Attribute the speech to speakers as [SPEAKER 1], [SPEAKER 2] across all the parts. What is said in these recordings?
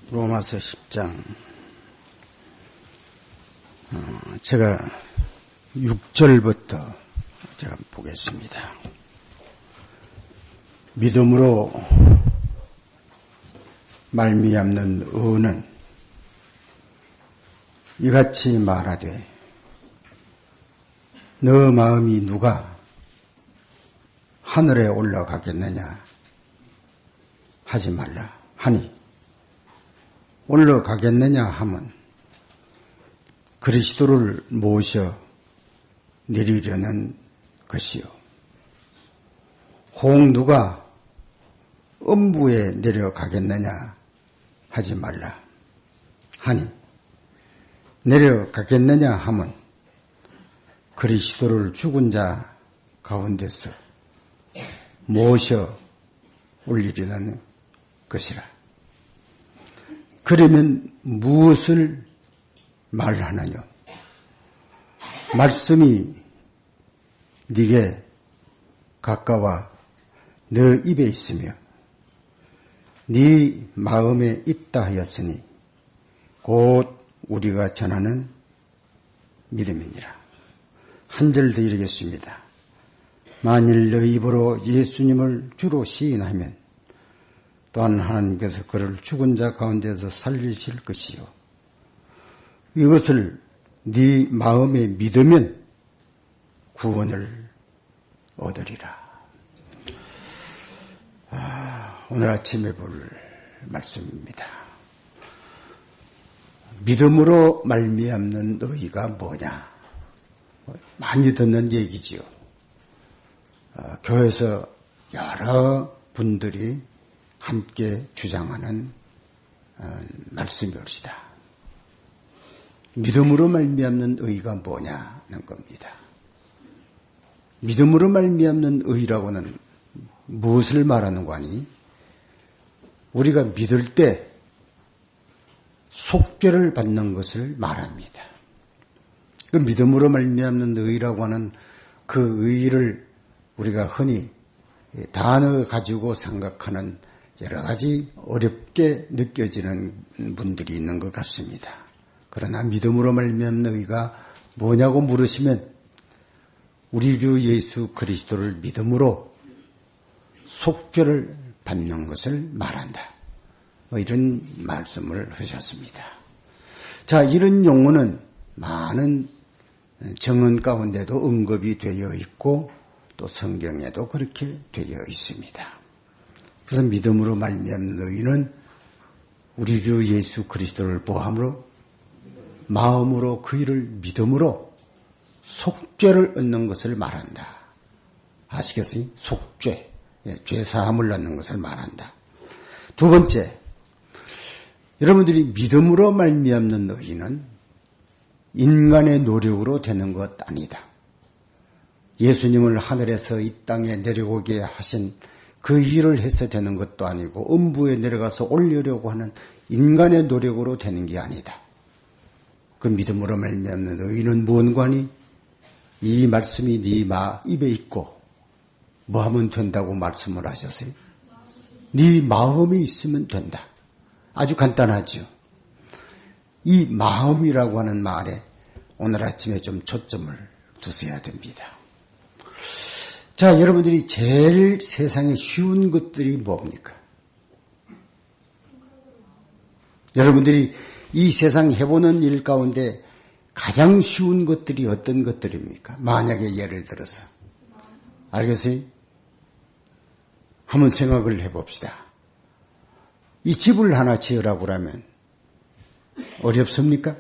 [SPEAKER 1] 로마서 10장 제가 6절부터 제가 보겠습니다. 믿음으로 말미암는 의는 이같이 말하되 너 마음이 누가 하늘에 올라가겠느냐 하지 말라 하니 올라가겠느냐 하면 그리스도를 모셔 내리려는 것이요. 혹 누가 음부에 내려가겠느냐 하지 말라 하니 내려가겠느냐 하면 그리스도를 죽은 자 가운데서 모셔 올리려는 것이라. 그러면 무엇을 말하느냐? 말씀이 네게 가까워 너 입에 있으며 네 마음에 있다 하였으니 곧 우리가 전하는 믿음이니라. 한 절 더 읽겠습니다. 만일 너희 입으로 예수님을 주로 시인하면 또한 하나님께서 그를 죽은 자 가운데서 살리실 것이요. 이것을 네 마음에 믿으면 구원을 얻으리라. 오늘 아침에 볼 말씀입니다. 믿음으로 말미암는 너희가 뭐냐? 많이 듣는 얘기지요. 교회에서 여러 분들이 함께 주장하는 말씀이옵시다. 믿음으로 말미암는 의가 뭐냐는 겁니다. 믿음으로 말미암는 의라고는 무엇을 말하는 거니? 우리가 믿을 때 속죄를 받는 것을 말합니다. 그 믿음으로 말미암는 의라고 하는 그 의를 우리가 흔히 단어 가지고 생각하는 여러 가지 어렵게 느껴지는 분들이 있는 것 같습니다. 그러나 믿음으로 말미암는 의가 뭐냐고 물으시면 우리 주 예수 그리스도를 믿음으로 속죄를 받는 것을 말한다. 이런 말씀을 하셨습니다. 자, 이런 용어는 많은 정언 가운데도 언급이 되어 있고 또 성경에도 그렇게 되어 있습니다. 그래서 믿음으로 말미암는 의는 우리 주 예수 그리스도를 보함으로 마음으로 그 일을 믿음으로 속죄를 얻는 것을 말한다. 아시겠어요? 속죄, 죄사함을 얻는 것을 말한다. 두 번째, 여러분들이 믿음으로 말미암는 의는 인간의 노력으로 되는 것 아니다. 예수님을 하늘에서 이 땅에 내려오게 하신 그 일을 해서 되는 것도 아니고 음부에 내려가서 올리려고 하는 인간의 노력으로 되는 게 아니다. 그 믿음으로 말미암는 의는 무언가니? 이 말씀이 네 입에 있고 뭐 하면 된다고 말씀을 하셨어요? 네 마음이 있으면 된다. 아주 간단하죠. 이 마음이라고 하는 말에 오늘 아침에 좀 초점을 두셔야 됩니다. 자, 여러분들이 제일 세상에 쉬운 것들이 뭡니까? 여러분들이 이 세상 해보는 일 가운데 가장 쉬운 것들이 어떤 것들입니까? 만약에 예를 들어서. 알겠어요? 한번 생각을 해봅시다. 이 집을 하나 지으라고 하면 어렵습니까?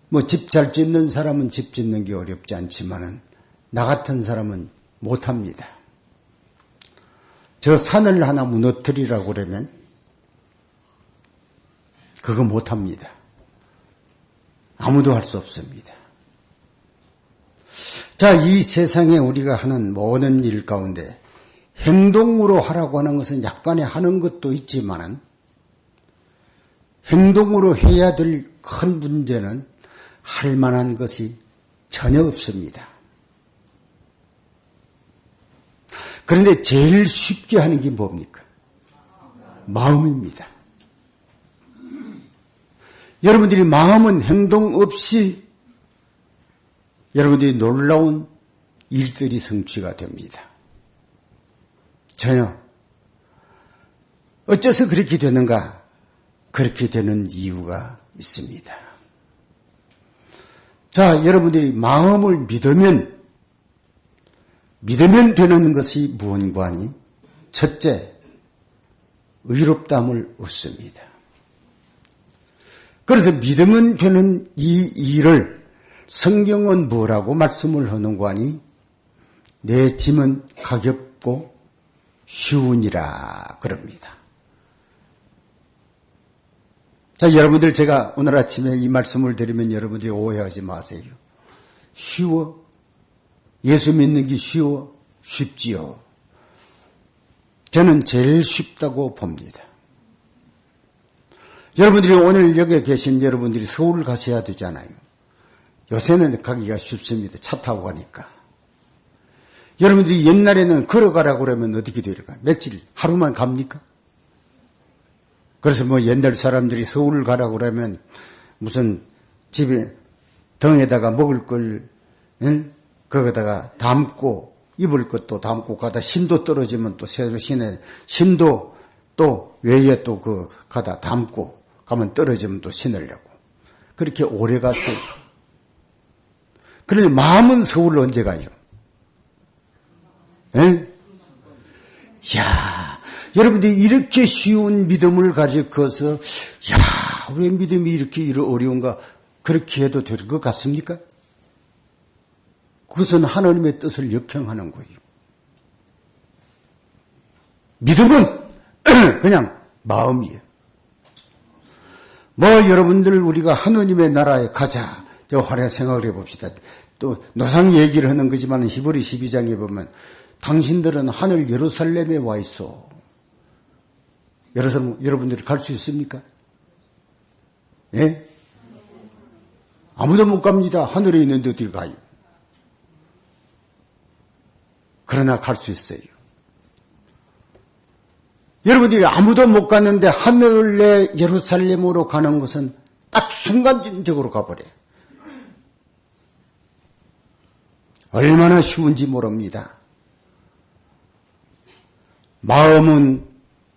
[SPEAKER 1] 뭐 집 잘 짓는 사람은 집 짓는 게 어렵지 않지만은 나 같은 사람은 못합니다. 저 산을 하나 무너뜨리라고 그러면 그거 못합니다. 아무도 할 수 없습니다. 자, 이 세상에 우리가 하는 모든 일 가운데 행동으로 하라고 하는 것은 약간의 하는 것도 있지만은 행동으로 해야 될 큰 문제는 할 만한 것이 전혀 없습니다. 그런데 제일 쉽게 하는 게 뭡니까? 마음입니다. 여러분들이 마음은 행동 없이 여러분들이 놀라운 일들이 성취가 됩니다. 전혀. 어째서 그렇게 되는가? 그렇게 되는 이유가 있습니다. 자, 여러분들이 마음을 믿으면 되는 것이 무언가 하니 첫째, 의롭다함을 얻습니다. 그래서 믿으면 되는 이 일을 성경은 뭐라고 말씀을 하는가 하니 내 짐은 가볍고 쉬우니라 그럽니다. 자, 여러분들 제가 오늘 아침에 이 말씀을 드리면 여러분들이 오해하지 마세요. 쉬워? 예수 믿는 게 쉬워? 쉽지요. 저는 제일 쉽다고 봅니다. 여러분들이 오늘 여기에 계신 여러분들이 서울 가셔야 되잖아요. 요새는 가기가 쉽습니다. 차 타고 가니까. 여러분들이 옛날에는 걸어가라고 그러면 어떻게 될까? 며칠, 하루만 갑니까? 그래서 뭐 옛날 사람들이 서울을 가라고 그러면 무슨 집에 등에다가 먹을 걸, 응? 거기다가 담고 입을 것도 담고 가다 심도 떨어지면 또 새로 심도 또 외에 또 그 가다 담고 가면 떨어지면 또 신으려고. 그렇게 오래 갔어요. 그런데 마음은 서울을 언제 가요? 에? 야, 여러분들이 이렇게 쉬운 믿음을 가지고서, 야, 왜 믿음이 이렇게 어려운가? 그렇게 해도 될 것 같습니까? 그것은 하나님의 뜻을 역행하는 거예요. 믿음은 그냥 마음이에요. 뭐 여러분들 우리가 하느님의 나라에 가자. 저 화려 생각을 해봅시다. 또 노상 얘기를 하는 거지만 히브리 12장에 보면 당신들은 하늘 예루살렘에 와 있어. 여러분들이 갈 수 있습니까? 예? 아무도 못 갑니다. 하늘에 있는데 어떻게 가요? 그러나 갈 수 있어요. 여러분들이 아무도 못 갔는데 하늘에 예루살렘으로 가는 것은 딱 순간적으로 가버려요. 얼마나 쉬운지 모릅니다. 마음은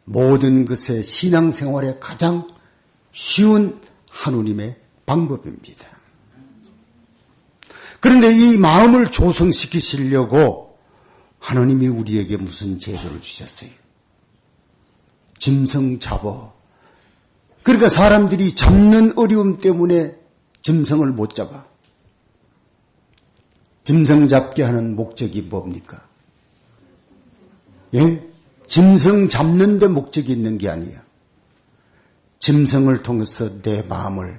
[SPEAKER 1] 모든 것의 신앙생활에 가장 쉬운 하느님의 방법입니다. 그런데 이 마음을 조성시키시려고 하나님이 우리에게 무슨 제도를 주셨어요? 짐승 잡어. 그러니까 사람들이 잡는 어려움 때문에 짐승을 못 잡아. 짐승 잡게 하는 목적이 뭡니까? 예? 짐승 잡는 데 목적이 있는 게 아니에요. 짐승을 통해서 내 마음을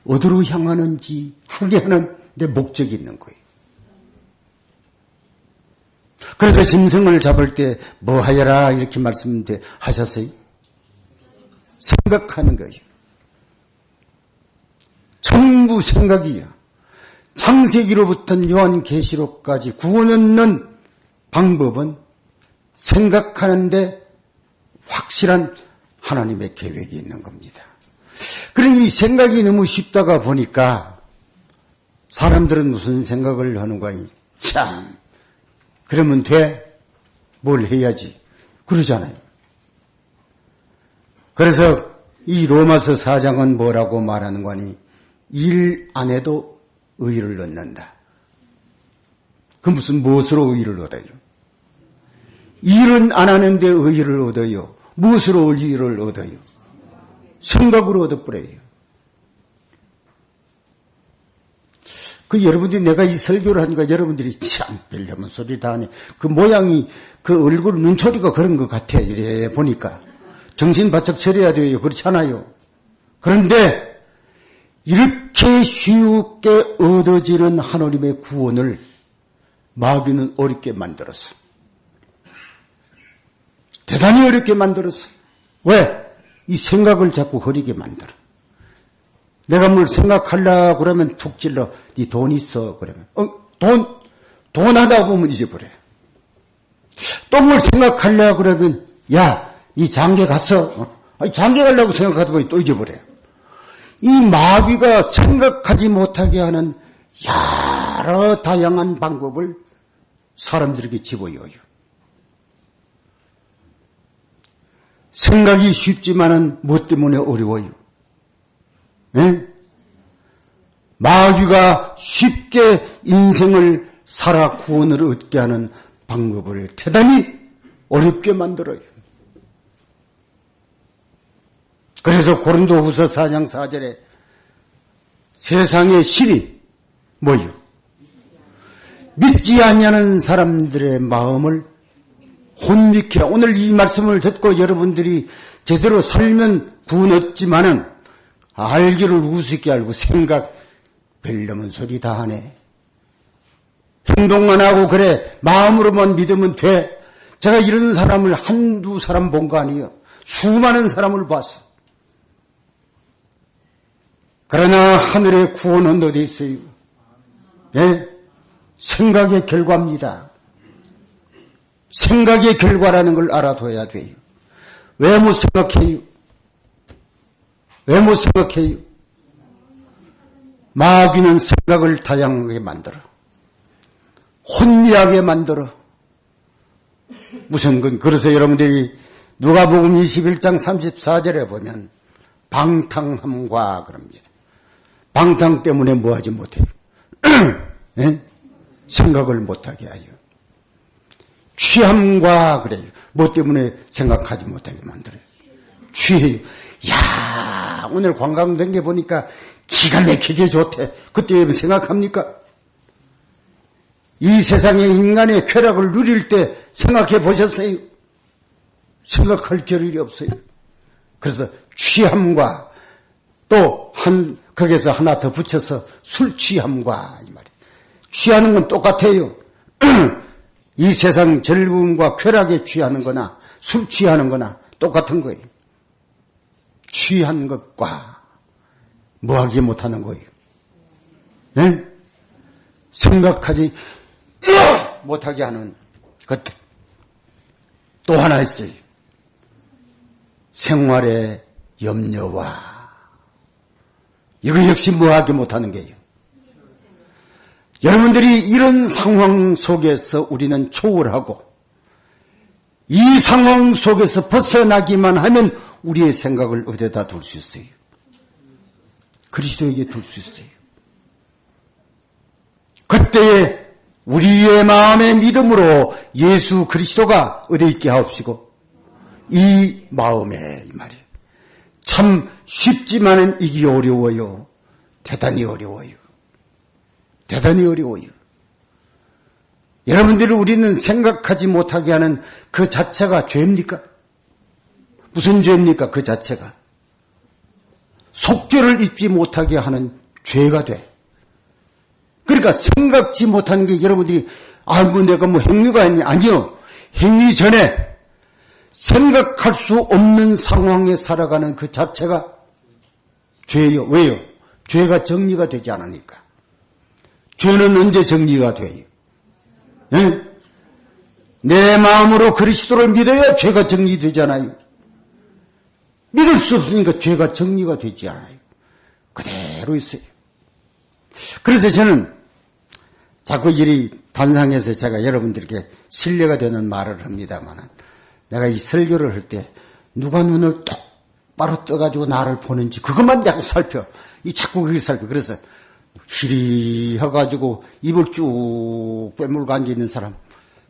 [SPEAKER 1] 어디로 향하는지 하게 하는 내 목적이 있는 거예요. 그래서 짐승을 잡을 때 뭐 하여라 이렇게 말씀하셨어요? 생각하는 거예요. 전부 생각이야. 창세기로부터 요한계시록까지 구원 얻는 방법은 생각하는데 확실한 하나님의 계획이 있는 겁니다. 그러니 이 생각이 너무 쉽다가 보니까 사람들은 무슨 생각을 하는 거니? 참, 그러면 돼? 뭘 해야지? 그러잖아요. 그래서 이 로마서 4장은 뭐라고 말하는 거니? 일 안 해도 의를 얻는다. 그 무엇으로 의를 얻어요? 일은 안 하는데 의를 얻어요. 무엇으로 의를 얻어요? 생각으로 얻어버려요. 그 여러분들이 내가 이 설교를 하니까 여러분들이 참 별로면 소리 다 하네. 그 모양이 그 얼굴 눈초리가 그런 것 같아. 이래 보니까. 정신 바짝 차려야 돼요. 그렇잖아요. 그런데 이렇게 쉽게 얻어지는 하나님의 구원을 마귀는 어렵게 만들었어. 대단히 어렵게 만들었어. 왜? 이 생각을 자꾸 흐리게 만들어. 내가 뭘 생각하려고 그러면 툭 찔러. 네 돈 있어. 그러면. 돈 하다 보면 잊어버려. 또 뭘 생각하려고 그러면, 야, 이 장계 갔어. 아니, 장계 가려고 생각하다 보니 또 잊어버려. 이 마귀가 생각하지 못하게 하는 여러 다양한 방법을 사람들에게 집어여요. 생각이 쉽지만은 무엇 때문에 어려워요? 네? 마귀가 쉽게 인생을 살아 구원을 얻게 하는 방법을 대단히 어렵게 만들어요. 그래서 고린도후서 4장 4절에 세상의 신이 뭐요? 믿지 아니하는 사람들의 마음을 혼미키라. 오늘 이 말씀을 듣고 여러분들이 제대로 살면 구원 얻지만은 알기를 우습게 알고 생각 별 넘은 소리 다 하네. 행동만 하고 그래 마음으로만 믿으면 돼. 제가 이런 사람을 한두 사람 본 거 아니에요. 수많은 사람을 봤어. 그러나 하늘의 구원은 어디 있어요? 네? 생각의 결과입니다. 생각의 결과라는 걸 알아둬야 돼요. 왜 못 생각해요? 왜 못 생각해요? 마귀는 생각을 다양하게 만들어. 혼미하게 만들어. 무슨 건 그래서 여러분들이 누가복음 21장 34절에 보면 방탕함과 그럽니다. 방탕 때문에 뭐하지 못해요? 네? 생각을 못하게 하여. 취함과 그래요. 뭐 때문에 생각하지 못하게 만들어요? 취해요. 야, 오늘 관광 댕겨 보니까 기가 막히게 좋대. 그때 생각합니까? 이 세상에 인간의 쾌락을 누릴 때 생각해 보셨어요? 생각할 겨를이 없어요. 그래서 취함과 또 거기서 하나 더 붙여서 술 취함과 이 말이에요. 취하는 건 똑같아요. 이 세상 즐거움과 쾌락에 취하는 거나 술 취하는 거나 똑같은 거예요. 취한 것과 뭐하기 못하는 거예요. 네? 생각하지 못하게 하는 것. 또 하나 있어요. 생활의 염려와 이거 역시 뭐하기 못하는 게요. 여러분들이 이런 상황 속에서 우리는 초월하고 이 상황 속에서 벗어나기만 하면 우리의 생각을 어디다 둘 수 있어요? 그리스도에게 둘 수 있어요. 그때에 우리의 마음의 믿음으로 예수 그리스도가 어디 있게 하옵시고 이 마음에 이 말이에요. 참 쉽지만은 이게 어려워요. 대단히 어려워요. 대단히 어려워요. 여러분들이 우리는 생각하지 못하게 하는 그 자체가 죄입니까? 무슨 죄입니까? 그 자체가. 속죄를 입지 못하게 하는 죄가 돼. 그러니까 생각지 못하는 게 여러분들이 내가 행위가 있니? 아니요. 행위 전에 생각할 수 없는 상황에 살아가는 그 자체가 죄예요. 왜요? 죄가 정리가 되지 않으니까. 죄는 언제 정리가 돼요? 네? 내 마음으로 그리스도를 믿어야 죄가 정리되잖아요. 믿을 수 없으니까 죄가 정리가 되지 않아요. 그대로 있어요. 그래서 저는 자꾸 이리 단상에서 제가 여러분들께 신뢰가 되는 말을 합니다만 내가 이 설교를 할 때 누가 눈을 똑바로 떠가지고 나를 보는지 그것만 자꾸 살펴. 자꾸 그걸 살펴. 그래서 희리해가지고 입을 쭉 빼물고 앉아있는 사람,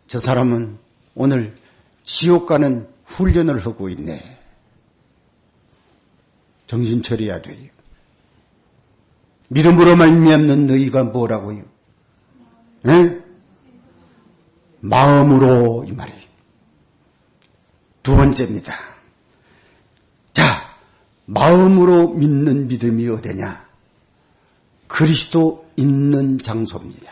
[SPEAKER 1] 저 사람은 오늘 지옥 가는 훈련을 하고 있네. 정신 차려야 돼요. 믿음으로 말미암는 너희가 뭐라고요? 네? 마음으로 이 말이에요. 두 번째입니다. 자, 마음으로 믿는 믿음이 어디냐? 그리스도 있는 장소입니다.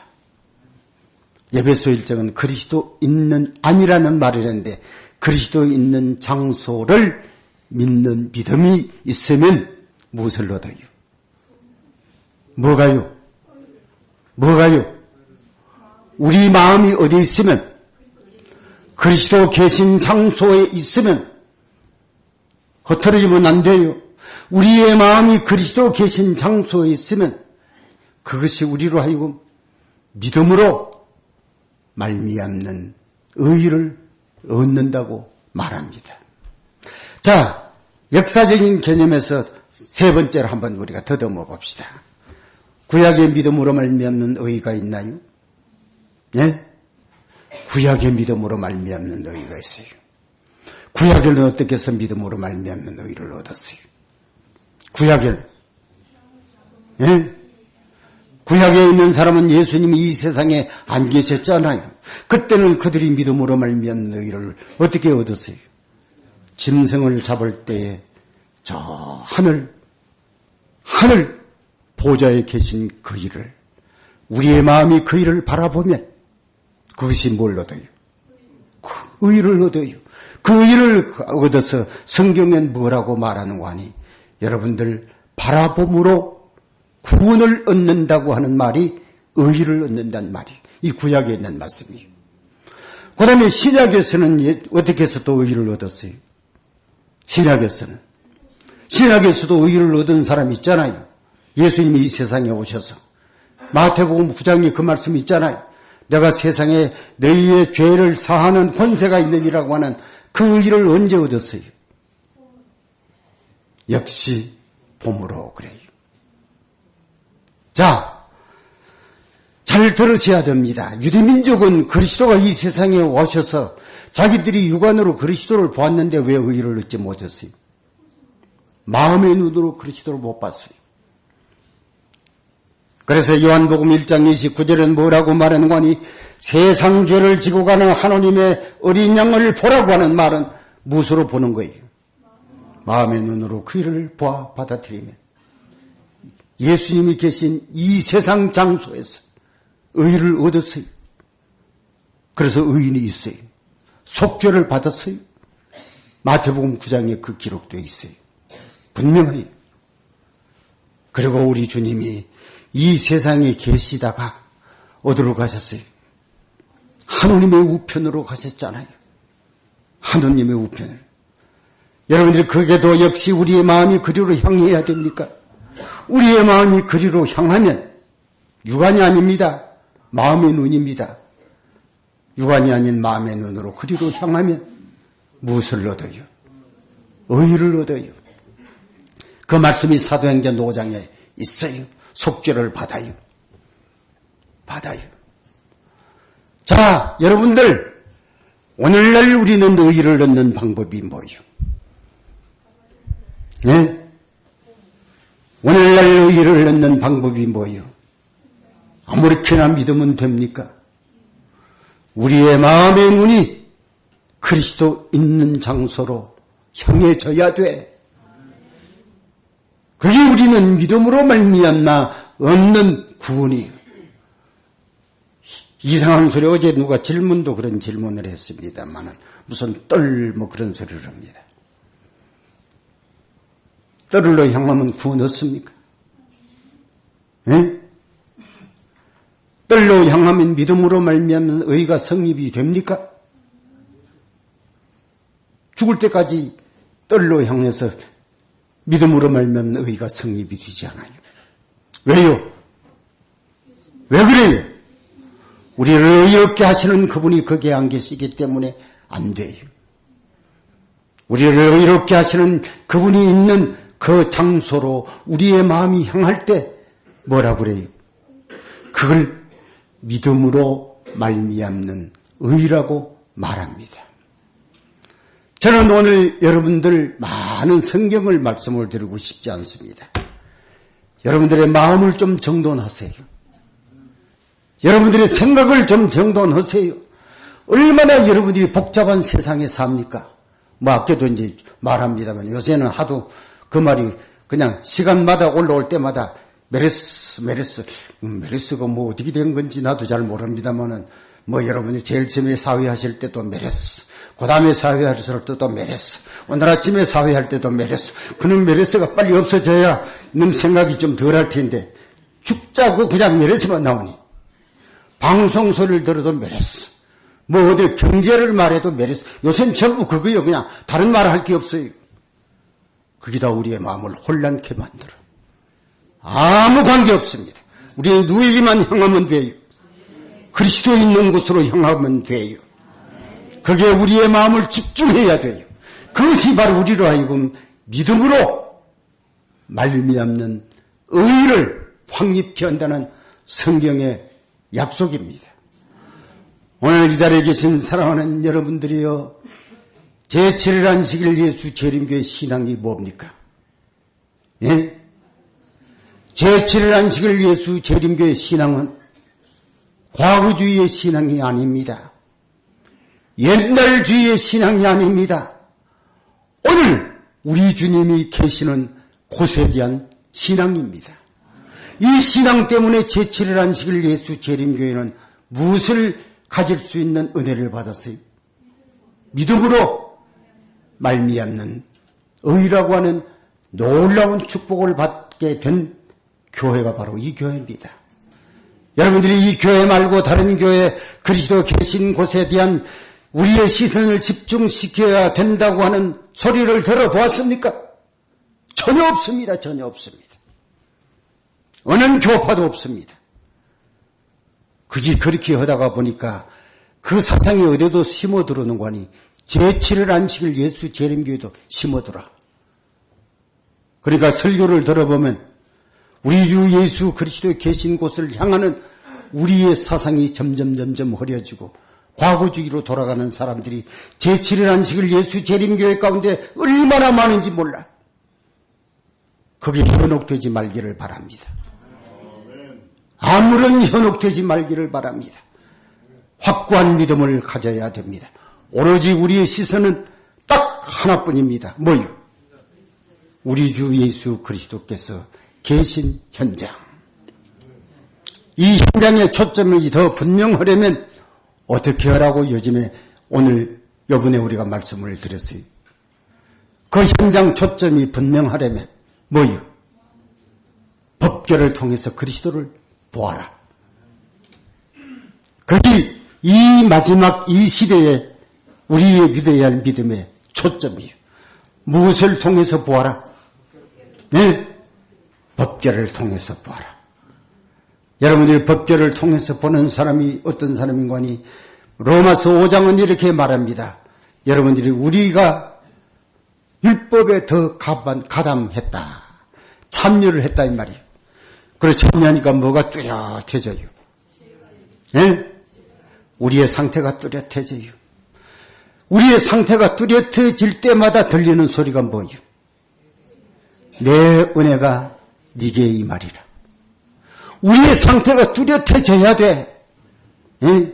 [SPEAKER 1] 에베소 1장은 그리스도 있는 아니라는 말을 했는데 그리스도 있는 장소를 믿는 믿음이 있으면 무엇을 얻어요? 뭐가요? 뭐가요? 우리 마음이 어디에 있으면 그리스도 계신 장소에 있으면 흩어지면 안 돼요. 우리의 마음이 그리스도 계신 장소에 있으면 그것이 우리로 하여금 믿음으로 말미암는 의의를 얻는다고 말합니다. 자, 역사적인 개념에서 세 번째로 한번 우리가 더듬어 봅시다. 구약의 믿음으로 말미암는 의의가 있나요? 네? 구약의 믿음으로 말미암는 의의가 있어요. 구약에는 어떻게 해서 믿음으로 말미암는 의의를 얻었어요? 구약에는, 네? 구약에 있는 사람은 예수님이 이 세상에 안 계셨잖아요. 그때는 그들이 믿음으로 말미암는 의의를 어떻게 얻었어요? 짐승을 잡을 때에 저 하늘 보좌에 계신 그 일을, 우리의 마음이 그 일을 바라보면 그것이 뭘 얻어요? 그 의를 얻어요. 그 의를 얻어서 성경엔 뭐라고 말하는가 하니, 여러분들 바라봄으로 구원을 얻는다고 하는 말이 의를 얻는다는 말이 이 구약에 있는 말씀이에요. 그 다음에 신약에서는 어떻게 해서 또 의를 얻었어요? 신약에서도 의를 얻은 사람이 있잖아요. 예수님이 이 세상에 오셔서 마태복음 9장에 그 말씀이 있잖아요. 내가 세상에 너희의 죄를 사하는 권세가 있느니라고 하는 그 의를 언제 얻었어요? 역시 봄으로 그래요. 자, 잘 들으셔야 됩니다. 유대민족은 그리스도가 이 세상에 오셔서 자기들이 육안으로 그리스도를 보았는데 왜 의를 얻지 못했어요? 마음의 눈으로 그리스도를 못 봤어요. 그래서 요한복음 1장 29절은 뭐라고 말하는가 하니, 세상 죄를 지고 가는 하나님의 어린 양을 보라고 하는 말은 무엇으로 보는 거예요? 마음의 눈으로 그 일을 보아 받아들이면 예수님이 계신 이 세상 장소에서 의를 얻었어요. 그래서 의인이 있어요. 속죄를 받았어요. 마태복음 9장에 그 기록되어 있어요. 분명해요. 그리고 우리 주님이 이 세상에 계시다가 어디로 가셨어요? 하느님의 우편으로 가셨잖아요. 하느님의 우편을. 여러분들, 그게도 역시 우리의 마음이 그리로 향해야 됩니까? 우리의 마음이 그리로 향하면, 육안이 아닙니다. 마음의 눈입니다. 육안이 아닌 마음의 눈으로 그리로 향하면 무엇을 얻어요? 의를 얻어요. 그 말씀이 사도행전 5장에 있어요. 속죄를 받아요. 자, 여러분들, 오늘날 우리는 의를 얻는 방법이 뭐예요? 네? 오늘날 의를 얻는 방법이 뭐예요? 아무렇게나 믿으면 됩니까? 우리의 마음의 눈이 그리스도 있는 장소로 향해져야 돼. 그게 우리는 믿음으로 말미암나 얻는 구원이에요. 이상한 소리, 어제 누가 질문도 그런 질문을 했습니다만은 무슨 뭐 그런 소리를 합니다. 뜰로 향하면 구원 얻습니까? 예? 뜰로 향하면 믿음으로 말미암는 의가 성립이 됩니까? 죽을 때까지 뜰로 향해서 믿음으로 말미암는 의가 성립이 되지 않아요. 왜요? 왜 그래요? 우리를 의롭게 하시는 그분이 거기에 안 계시기 때문에 안 돼요. 우리를 의롭게 하시는 그분이 있는 그 장소로 우리의 마음이 향할 때 뭐라 그래요? 그걸 믿음으로 말미암는 의라고 말합니다. 저는 오늘 여러분들 많은 성경을 말씀을 드리고 싶지 않습니다. 여러분들의 마음을 좀 정돈하세요. 여러분들의 생각을 좀 정돈하세요. 얼마나 여러분들이 복잡한 세상에 삽니까? 뭐 아껴도 이제 말합니다만 요새는 하도 그 말이 그냥 시간마다 올라올 때마다 메르스가 뭐 어떻게 된 건지 나도 잘 모릅니다만은 뭐 여러분이 제일 처음에 사회하실 때도 메르스, 그 다음에 사회하실 때도 메르스, 오늘 아침에 사회할 때도 메르스. 그는 메르스가 빨리 없어져야 놈 생각이 좀 덜 할 텐데 죽자고 그냥 메르스만 나오니, 방송 소리를 들어도 메르스, 뭐 어디 경제를 말해도 메르스. 요새는 전부 그거요. 그냥 다른 말 할 게 없어요. 그게 다 우리의 마음을 혼란케 만들어. 아무 관계 없습니다. 우리는 누구에게만 향하면 돼요. 그리스도 있는 곳으로 향하면 돼요. 거기에 우리의 마음을 집중해야 돼요. 그것이 바로 우리로 하여금 믿음으로 말미암는 의를 확립케 한다는 성경의 약속입니다. 오늘 이 자리에 계신 사랑하는 여러분들이여, 제7일 안식일 예수 재림교회 신앙이 뭡니까? 예? 제7일 안식일 예수 재림교회 신앙은 과거주의의 신앙이 아닙니다. 옛날주의의 신앙이 아닙니다. 오늘 우리 주님이 계시는 곳에 대한 신앙입니다. 이 신앙 때문에 제7일 안식일 예수 재림교회는 무엇을 가질 수 있는 은혜를 받았어요? 믿음으로 말미암는 의라고 하는 놀라운 축복을 받게 된 교회가 바로 이 교회입니다. 여러분들이 이 교회 말고 다른 교회, 그리스도 계신 곳에 대한 우리의 시선을 집중시켜야 된다고 하는 소리를 들어보았습니까? 전혀 없습니다. 전혀 없습니다. 어느 교파도 없습니다. 그게 그렇게 하다가 보니까 그 사상이 어디도 심어들어오는 거 아니, 제7일 안식일 예수 재림교회도 심어들어. 그러니까 설교를 들어보면 우리 주 예수 그리스도에 계신 곳을 향하는 우리의 사상이 점점 흐려지고 과거주의로 돌아가는 사람들이 제7일 안식일 예수 재림교회 가운데 얼마나 많은지 몰라. 거기에 현혹되지 말기를 바랍니다. 아무런 현혹되지 말기를 바랍니다. 확고한 믿음을 가져야 됩니다. 오로지 우리의 시선은 딱 하나뿐입니다. 뭐요? 우리 주 예수 그리스도께서 계신 현장. 이 현장의 초점이 더 분명하려면 어떻게 하라고 요즘에 오늘 요번에 우리가 말씀을 드렸어요. 그 현장 초점이 분명하려면 뭐요? 법궤를 통해서 그리스도를 보아라. 그게 이 마지막 이 시대에 우리의 믿어야 할 믿음의 초점이에요. 무엇을 통해서 보아라? 네? 법궤를 통해서 보아라. 여러분들이 법궤를 통해서 보는 사람이 어떤 사람인가 하니 로마서 5장은 이렇게 말합니다. 여러분들이 우리가 율법에 더 가담했다. 참여를 했다 이 말이에요. 그래서 참여하니까 뭐가 뚜렷해져요. 네? 우리의 상태가 뚜렷해져요. 우리의 상태가 뚜렷해질 때마다 들리는 소리가 뭐예요? 내 은혜가 네게 이 말이라. 우리의 상태가 뚜렷해져야 돼. 예?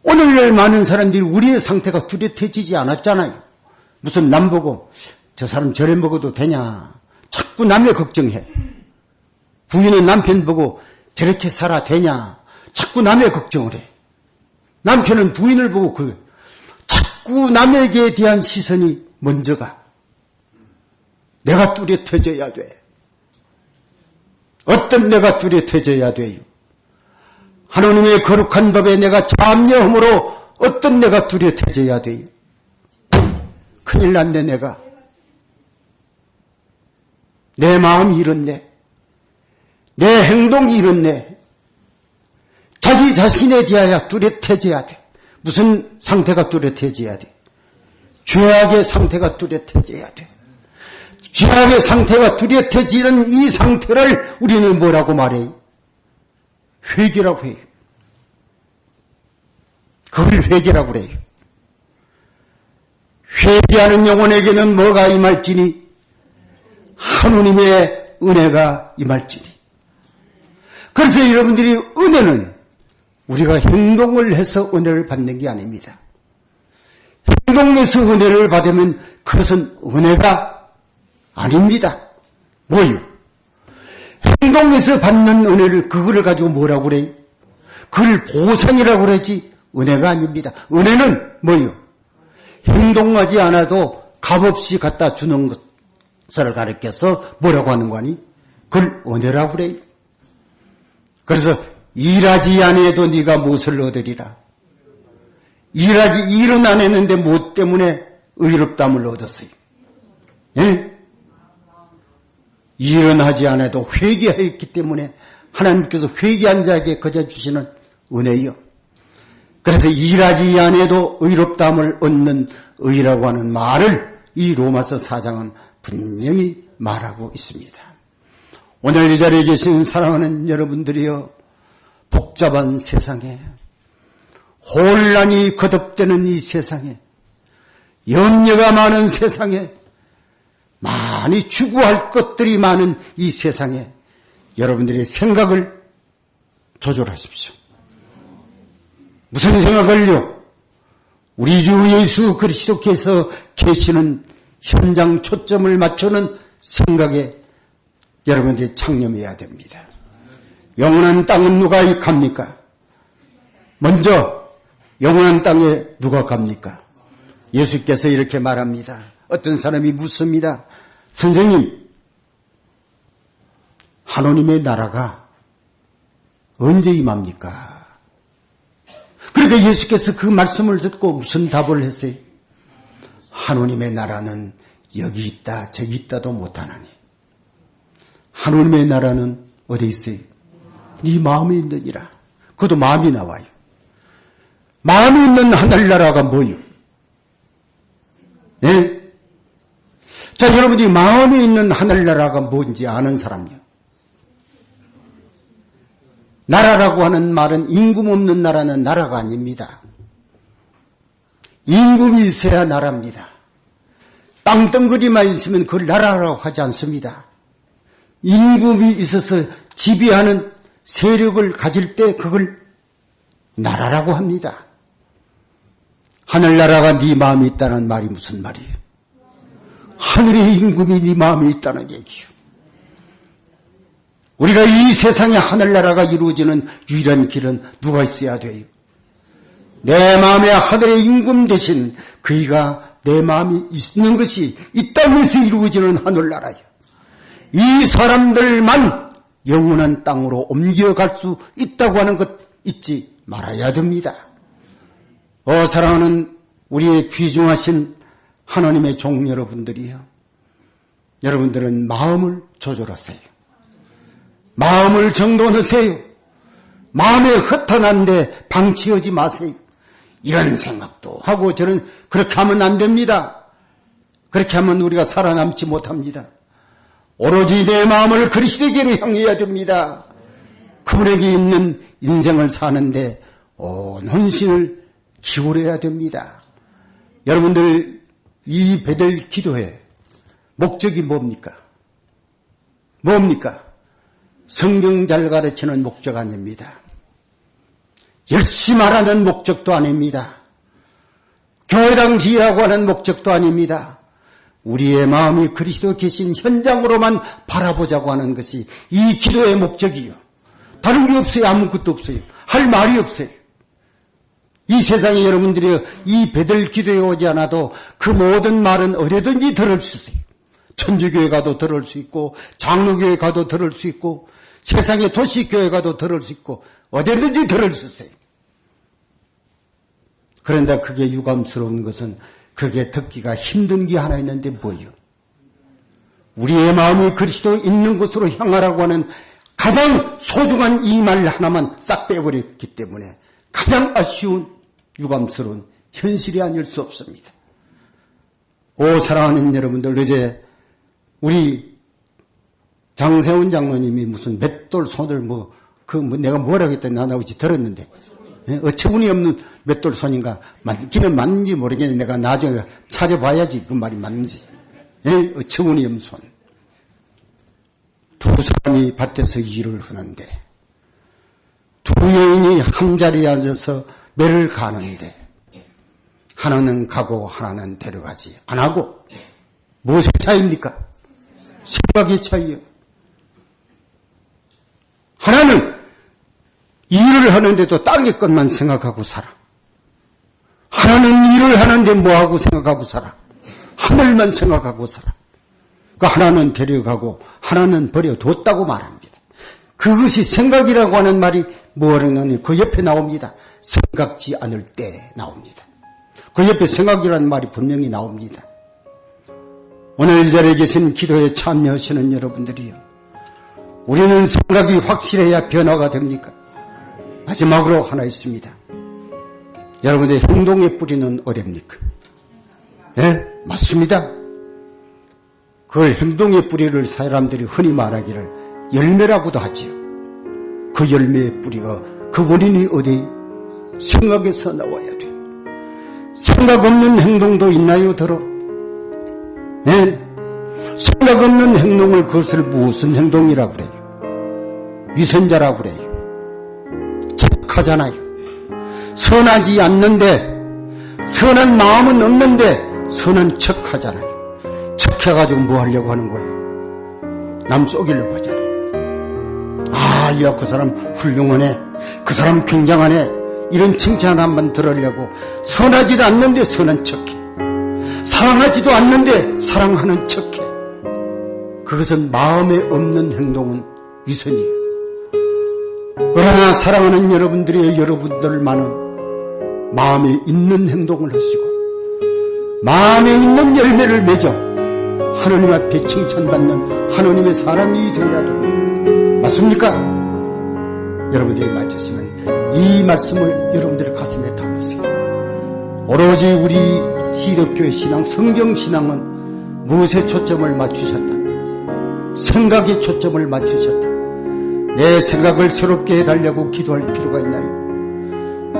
[SPEAKER 1] 오늘날 많은 사람들이 우리의 상태가 뚜렷해지지 않았잖아요. 무슨 남 보고 저 사람 저래 먹어도 되냐. 자꾸 남의 걱정해. 부인은 남편 보고 저렇게 살아 되냐. 자꾸 남의 걱정을 해. 남편은 부인을 보고 자꾸 남에게 대한 시선이 먼저 가. 내가 뚜렷해져야 돼. 어떤 내가 뚜렷해져야 돼요? 하나님의 거룩한 법에 내가 참여함으로 어떤 내가 뚜렷해져야 돼요? 큰일 났네 내가. 내 마음이 이렇네. 내 행동이 이렇네. 자기 자신에 대하여 뚜렷해져야 돼. 무슨 상태가 뚜렷해져야 돼? 죄악의 상태가 뚜렷해져야 돼. 죄악의 상태가 뚜렷해지는 이 상태를 우리는 뭐라고 말해요? 회개라고 해요. 그걸 회개라고 그래요. 회개하는 영혼에게는 뭐가 임할지니? 하느님의 은혜가 임할지니. 그래서 여러분들이 은혜는 우리가 행동을 해서 은혜를 받는 게 아닙니다. 행동에서 은혜를 받으면 그것은 은혜가 아닙니다. 뭐요? 행동에서 받는 은혜를 그거를 가지고 뭐라고 그래요? 그걸 보상이라고 그러지 은혜가 아닙니다. 은혜는 뭐요? 행동하지 않아도 값없이 갖다 주는 것을 가르쳐서 뭐라고 하는 거 아니? 그걸 은혜라고 그래요. 그래서 일하지 아니해도 네가 무엇을 얻으리라. 일은 안 했는데 무엇 때문에 의롭다함을 얻었어요? 예? 일은 하지 않아도 회개하였기 때문에 하나님께서 회개한 자에게 거저 주시는 은혜요. 그래서 일하지 않아도 의롭다함을 얻는 의라고 하는 말을 이 로마서 4장은 분명히 말하고 있습니다. 오늘 이 자리에 계신 사랑하는 여러분들이여, 복잡한 세상에, 혼란이 거듭되는 이 세상에, 염려가 많은 세상에, 많이 추구할 것들이 많은 이 세상에 여러분들의 생각을 조절하십시오. 무슨 생각을요? 우리 주 예수 그리스도께서 계시는 현장 초점을 맞추는 생각에 여러분들이 창념해야 됩니다. 영원한 땅은 누가 갑니까? 먼저 영원한 땅에 누가 갑니까? 예수께서 이렇게 말합니다. 어떤 사람이 묻습니다. 선생님, 하나님의 나라가 언제 임합니까? 그러니까 예수께서 그 말씀을 듣고 무슨 답을 했어요? 하나님의 나라는 여기 있다 저기 있다도 못하나니 하나님의 나라는 어디 있어요? 네 마음에 있느니라. 그것도 마음이 나와요. 마음에 있는 하늘나라가 뭐예요? 예? 자, 여러분이 마음에 있는 하늘나라가 뭔지 아는 사람요. 나라라고 하는 말은 임금 없는 나라는 나라가 아닙니다. 임금이 있어야 나라입니다. 땅덩어리만 있으면 그걸 나라라고 하지 않습니다. 임금이 있어서 지배하는 세력을 가질 때 그걸 나라라고 합니다. 하늘나라가 네 마음에 있다는 말이 무슨 말이에요? 하늘의 임금이 네 마음에 있다는 얘기예요. 우리가 이 세상에 하늘나라가 이루어지는 유일한 길은 누가 있어야 돼요? 내 마음에 하늘의 임금 대신 그이가 내 마음에 있는 것이 이 땅에서 이루어지는 하늘나라예요. 이 사람들만 영원한 땅으로 옮겨갈 수 있다고 하는 것 잊지 말아야 됩니다. 사랑하는 우리의 귀중하신 하나님의 종 여러분들이요. 여러분들은 마음을 조절하세요. 마음을 정돈하세요. 마음에 허탄한데 방치하지 마세요. 이런 생각도 하고 저는 그렇게 하면 안 됩니다. 그렇게 하면 우리가 살아남지 못합니다. 오로지 내 마음을 그리스도께로 향해야 됩니다. 그분에게 있는 인생을 사는데 온 헌신을 기울여야 됩니다. 여러분들 이 베들 기도회 목적이 뭡니까? 뭡니까? 성경 잘 가르치는 목적 아닙니다. 열심히 하라는 목적도 아닙니다. 교회당 지으라고 하는 목적도 아닙니다. 우리의 마음이 그리스도 계신 현장으로만 바라보자고 하는 것이 이 기도의 목적이요. 다른 게 없어요. 아무것도 없어요. 할 말이 없어요. 이 세상에 여러분들이 이 베들 기도에 오지 않아도 그 모든 말은 어디든지 들을 수 있어요. 천주교회 가도 들을 수 있고 장로교회 가도 들을 수 있고 세상의 도시교회 가도 들을 수 있고 어디든지 들을 수 있어요. 그런데 그게 유감스러운 것은 그게 듣기가 힘든 게 하나 있는데 뭐예요? 우리의 마음이 그리스도 있는 곳으로 향하라고 하는 가장 소중한 이 말 하나만 싹 빼버렸기 때문에 가장 아쉬운 유감스러운 현실이 아닐 수 없습니다. 사랑하는 여러분들, 어제 우리 장세훈 장로님이 무슨 맷돌 손을 내가 뭐라고 했더니 나하고 들었는데, 어처구니 없는 맷돌 손인가, 맞기는 맞는지 모르겠는데 내가 나중에 찾아봐야지 그 말이 맞는지. 어처구니 없는 손. 두 사람이 밭에서 일을 하는데, 두 여인이 한 자리에 앉아서 매를 가는데, 하나는 가고 하나는 데려가지 안 하고, 무엇의 차이입니까? 생각의 차이요. 하나는 일을 하는데도 땅의 것만 생각하고 살아. 하나는 일을 하는데 뭐하고 생각하고 살아? 하늘만 생각하고 살아. 그 하나는 데려가고 하나는 버려뒀다고 말합니다. 그것이 생각이라고 하는 말이 뭐냐면 그 옆에 나옵니다. 생각지 않을 때 나옵니다. 그 옆에 생각이라는 말이 분명히 나옵니다. 오늘 이 자리에 계신 기도에 참여하시는 여러분들이요, 우리는 생각이 확실해야 변화가 됩니까? 마지막으로 하나 있습니다. 여러분의 행동의 뿌리는 어디입니까? 예? 맞습니다. 그걸 행동의 뿌리를 사람들이 흔히 말하기를 열매라고도 하지요. 그 열매의 뿌리가, 그 원인이 어디? 생각에서 나와야 돼요. 생각 없는 행동도 있나요, 더러? 예? 생각 없는 행동을, 그것을 무슨 행동이라고 그래요? 위선자라고 그래요. 착하잖아요. 선하지 않는데, 선한 마음은 없는데 선한 척하잖아요. 척해가지고 뭐 하려고 하는 거예요? 남 속이려고 하잖아요. 아, 야, 그 사람 훌륭하네, 그 사람 굉장하네, 이런 칭찬 한번 들으려고 선하지도 않는데 선한 척해, 사랑하지도 않는데 사랑하는 척해. 그것은 마음에 없는 행동은 위선이에요. 그러나 사랑하는 여러분들이, 여러분들만은 마음에 있는 행동을 하시고 마음에 있는 열매를 맺어 하나님 앞에 칭찬받는 하나님의 사람이 되어야 됩니다. 맞습니까? 여러분들이 맞으시면 이 말씀을 여러분들의 가슴에 담으세요. 오로지 우리 시력교회 신앙, 성경신앙은 무엇에 초점을 맞추셨다? 생각에 초점을 맞추셨다. 내 생각을 새롭게 해달라고 기도할 필요가 있나요?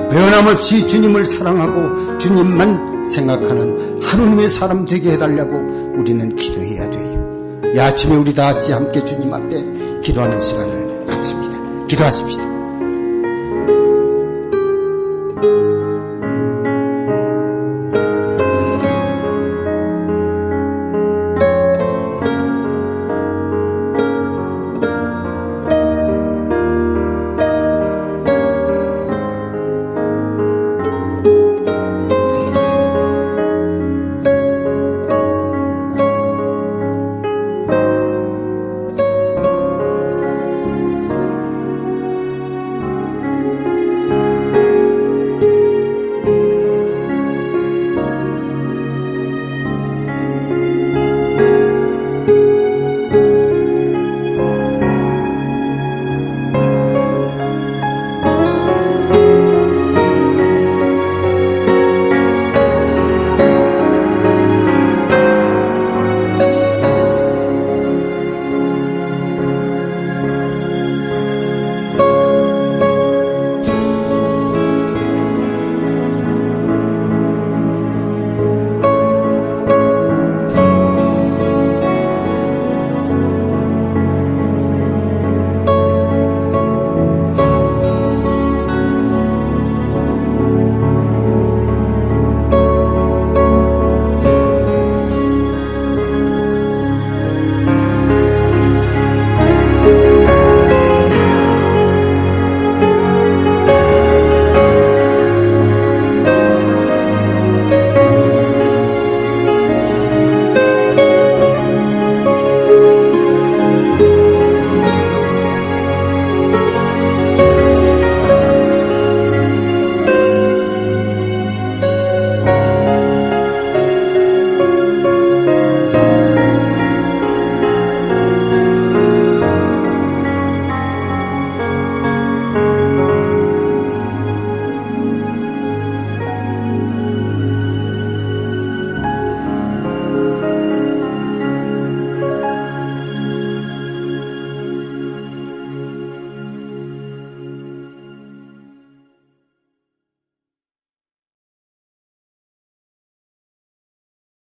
[SPEAKER 1] 변함없이 주님을 사랑하고 주님만 생각하는 하나님의 사람 되게 해달라고 우리는 기도해야 돼요. 이 아침에 우리 다 같이 함께 주님 앞에 기도하는 시간을 갖습니다. 기도하십시다.